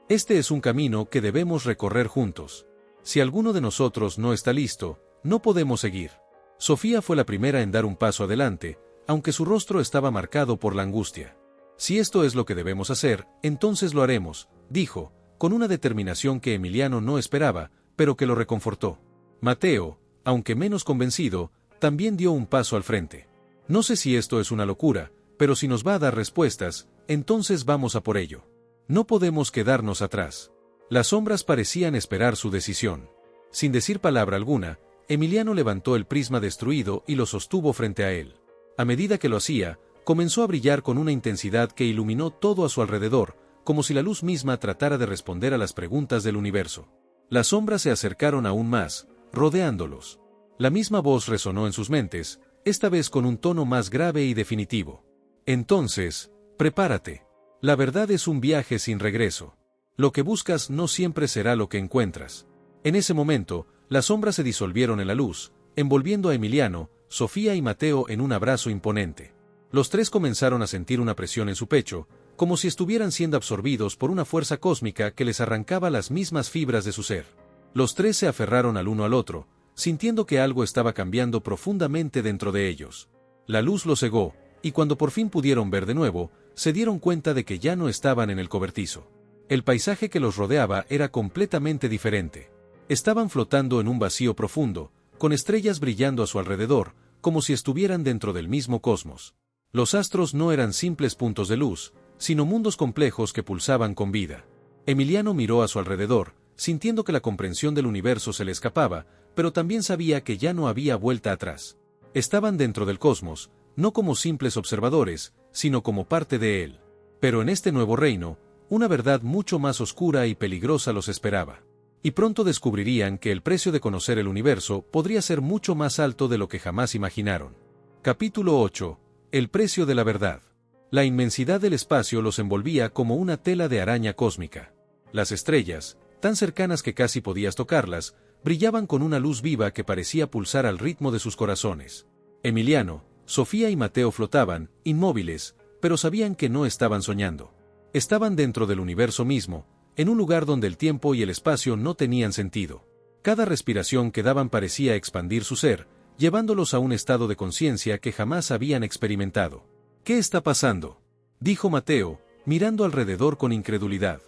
«Este es un camino que debemos recorrer juntos. Si alguno de nosotros no está listo, no podemos seguir». Sofía fue la primera en dar un paso adelante, aunque su rostro estaba marcado por la angustia. «Si esto es lo que debemos hacer, entonces lo haremos», dijo, con una determinación que Emiliano no esperaba, pero que lo reconfortó. Mateo, aunque menos convencido, también dio un paso al frente. «No sé si esto es una locura, pero si nos va a dar respuestas, entonces vamos a por ello. No podemos quedarnos atrás». Las sombras parecían esperar su decisión. Sin decir palabra alguna, Emiliano levantó el prisma destruido y lo sostuvo frente a él. A medida que lo hacía, comenzó a brillar con una intensidad que iluminó todo a su alrededor, como si la luz misma tratara de responder a las preguntas del universo. Las sombras se acercaron aún más, rodeándolos. La misma voz resonó en sus mentes, esta vez con un tono más grave y definitivo. Entonces, prepárate. La verdad es un viaje sin regreso. Lo que buscas no siempre será lo que encuentras. En ese momento, las sombras se disolvieron en la luz, envolviendo a Emiliano, Sofía y Mateo en un abrazo imponente. Los tres comenzaron a sentir una presión en su pecho, como si estuvieran siendo absorbidos por una fuerza cósmica que les arrancaba las mismas fibras de su ser. Los tres se aferraron al uno al otro, sintiendo que algo estaba cambiando profundamente dentro de ellos. La luz los cegó, y cuando por fin pudieron ver de nuevo, se dieron cuenta de que ya no estaban en el cobertizo. El paisaje que los rodeaba era completamente diferente. Estaban flotando en un vacío profundo, con estrellas brillando a su alrededor, como si estuvieran dentro del mismo cosmos. Los astros no eran simples puntos de luz, sino mundos complejos que pulsaban con vida. Emiliano miró a su alrededor, sintiendo que la comprensión del universo se le escapaba, pero también sabía que ya no había vuelta atrás. Estaban dentro del cosmos, no como simples observadores, sino como parte de él. Pero en este nuevo reino, una verdad mucho más oscura y peligrosa los esperaba. Y pronto descubrirían que el precio de conocer el universo podría ser mucho más alto de lo que jamás imaginaron. Capítulo 8. El precio de la verdad. La inmensidad del espacio los envolvía como una tela de araña cósmica. Las estrellas, tan cercanas que casi podías tocarlas, brillaban con una luz viva que parecía pulsar al ritmo de sus corazones. Emiliano, Sofía y Mateo flotaban, inmóviles, pero sabían que no estaban soñando. Estaban dentro del universo mismo, en un lugar donde el tiempo y el espacio no tenían sentido. Cada respiración que daban parecía expandir su ser, llevándolos a un estado de conciencia que jamás habían experimentado. ¿Qué está pasando?, dijo Mateo, mirando alrededor con incredulidad.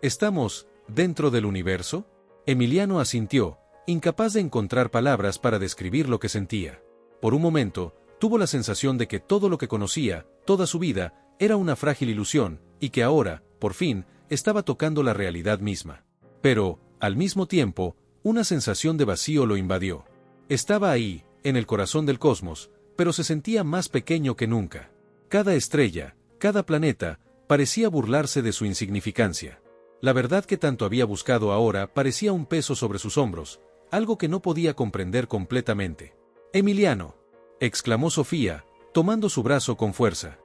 ¿Estamos dentro del universo? Emiliano asintió, incapaz de encontrar palabras para describir lo que sentía. Por un momento, tuvo la sensación de que todo lo que conocía, toda su vida, era una frágil ilusión, y que ahora, por fin, estaba tocando la realidad misma. Pero, al mismo tiempo, una sensación de vacío lo invadió. Estaba ahí, en el corazón del cosmos, pero se sentía más pequeño que nunca. Cada estrella, cada planeta, parecía burlarse de su insignificancia. La verdad que tanto había buscado ahora parecía un peso sobre sus hombros, algo que no podía comprender completamente. «Emiliano», exclamó Sofía, tomando su brazo con fuerza.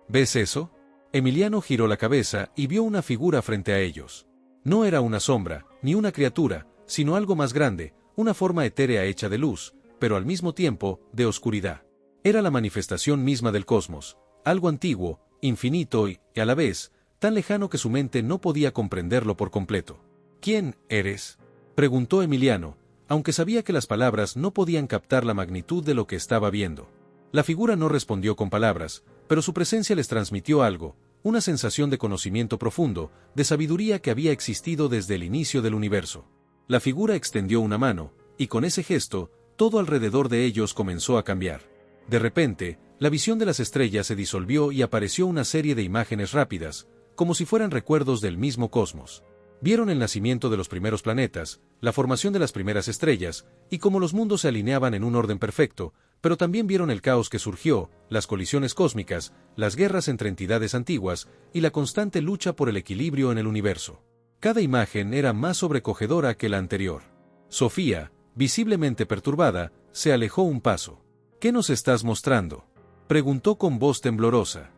«¿Ves eso?». Emiliano giró la cabeza y vio una figura frente a ellos. No era una sombra, ni una criatura, sino algo más grande, una forma etérea hecha de luz, pero al mismo tiempo, de oscuridad. Era la manifestación misma del cosmos, algo antiguo, infinito y, a la vez, tan lejano que su mente no podía comprenderlo por completo. «¿Quién eres?», preguntó Emiliano, aunque sabía que las palabras no podían captar la magnitud de lo que estaba viendo. La figura no respondió con palabras, pero su presencia les transmitió algo, una sensación de conocimiento profundo, de sabiduría que había existido desde el inicio del universo. La figura extendió una mano, y con ese gesto, todo alrededor de ellos comenzó a cambiar. De repente, la visión de las estrellas se disolvió y apareció una serie de imágenes rápidas, como si fueran recuerdos del mismo cosmos. Vieron el nacimiento de los primeros planetas, la formación de las primeras estrellas, y cómo los mundos se alineaban en un orden perfecto, pero también vieron el caos que surgió, las colisiones cósmicas, las guerras entre entidades antiguas, y la constante lucha por el equilibrio en el universo. Cada imagen era más sobrecogedora que la anterior. Sofía, visiblemente perturbada, se alejó un paso. «¿Qué nos estás mostrando?», preguntó con voz temblorosa.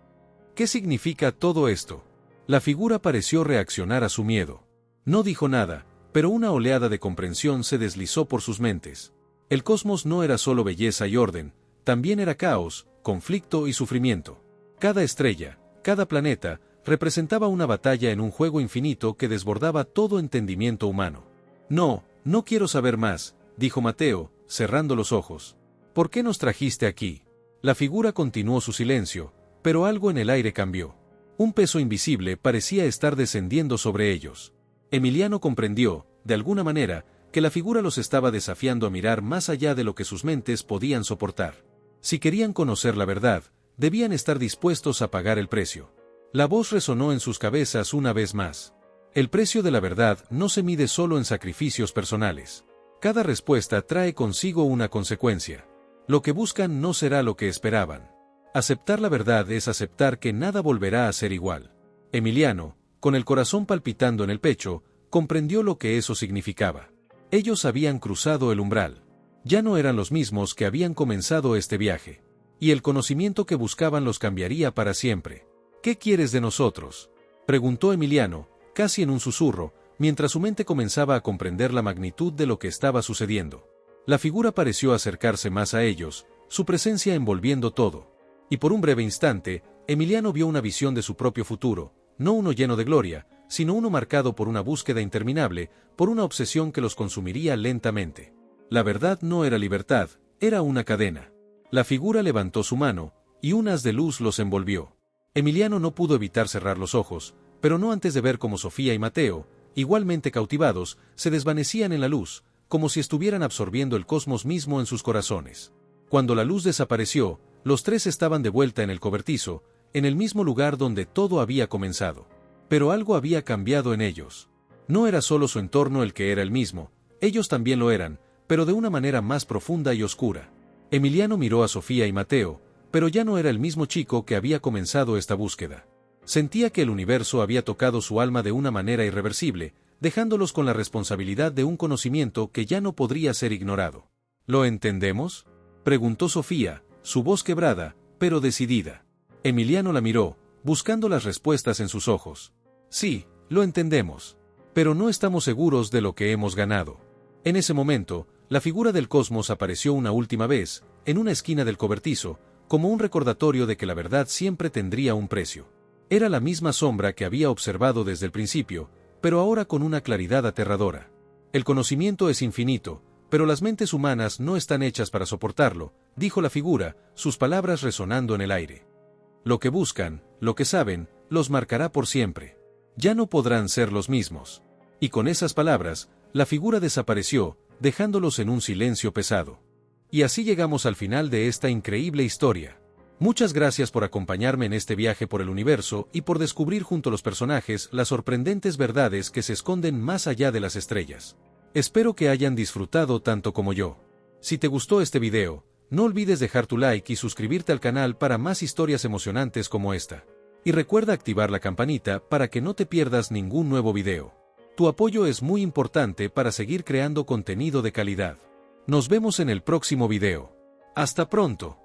«¿Qué significa todo esto?». La figura pareció reaccionar a su miedo. No dijo nada, pero una oleada de comprensión se deslizó por sus mentes. El cosmos no era solo belleza y orden, también era caos, conflicto y sufrimiento. Cada estrella, cada planeta, representaba una batalla en un juego infinito que desbordaba todo entendimiento humano. No quiero saber más», dijo Mateo, cerrando los ojos. «¿Por qué nos trajiste aquí?». La figura continuó su silencio, pero algo en el aire cambió. Un peso invisible parecía estar descendiendo sobre ellos. Emiliano comprendió, de alguna manera, que la figura los estaba desafiando a mirar más allá de lo que sus mentes podían soportar. Si querían conocer la verdad, debían estar dispuestos a pagar el precio. La voz resonó en sus cabezas una vez más. El precio de la verdad no se mide solo en sacrificios personales. Cada respuesta trae consigo una consecuencia. Lo que buscan no será lo que esperaban. Aceptar la verdad es aceptar que nada volverá a ser igual. Emiliano, con el corazón palpitando en el pecho, comprendió lo que eso significaba. Ellos habían cruzado el umbral. Ya no eran los mismos que habían comenzado este viaje. Y el conocimiento que buscaban los cambiaría para siempre. ¿Qué quieres de nosotros?, preguntó Emiliano, casi en un susurro, mientras su mente comenzaba a comprender la magnitud de lo que estaba sucediendo. La figura pareció acercarse más a ellos, su presencia envolviendo todo. Y por un breve instante, Emiliano vio una visión de su propio futuro, no uno lleno de gloria, sino uno marcado por una búsqueda interminable, por una obsesión que los consumiría lentamente. La verdad no era libertad, era una cadena. La figura levantó su mano, y un haz de luz los envolvió. Emiliano no pudo evitar cerrar los ojos, pero no antes de ver cómo Sofía y Mateo, igualmente cautivados, se desvanecían en la luz, como si estuvieran absorbiendo el cosmos mismo en sus corazones. Cuando la luz desapareció, los tres estaban de vuelta en el cobertizo, en el mismo lugar donde todo había comenzado. Pero algo había cambiado en ellos. No era solo su entorno el que era el mismo, ellos también lo eran, pero de una manera más profunda y oscura. Emiliano miró a Sofía y Mateo, pero ya no era el mismo chico que había comenzado esta búsqueda. Sentía que el universo había tocado su alma de una manera irreversible, dejándolos con la responsabilidad de un conocimiento que ya no podría ser ignorado. ¿Lo entendemos?, preguntó Sofía, su voz quebrada, pero decidida. Emiliano la miró, buscando las respuestas en sus ojos. Sí, lo entendemos. Pero no estamos seguros de lo que hemos ganado. En ese momento, la figura del cosmos apareció una última vez, en una esquina del cobertizo, como un recordatorio de que la verdad siempre tendría un precio. Era la misma sombra que había observado desde el principio, pero ahora con una claridad aterradora. El conocimiento es infinito, pero las mentes humanas no están hechas para soportarlo, dijo la figura, sus palabras resonando en el aire. Lo que buscan, lo que saben, los marcará por siempre. Ya no podrán ser los mismos. Y con esas palabras, la figura desapareció, dejándolos en un silencio pesado. Y así llegamos al final de esta increíble historia. Muchas gracias por acompañarme en este viaje por el universo y por descubrir junto a los personajes las sorprendentes verdades que se esconden más allá de las estrellas. Espero que hayan disfrutado tanto como yo. Si te gustó este video, no olvides dejar tu like y suscribirte al canal para más historias emocionantes como esta. Y recuerda activar la campanita para que no te pierdas ningún nuevo video. Tu apoyo es muy importante para seguir creando contenido de calidad. Nos vemos en el próximo video. ¡Hasta pronto!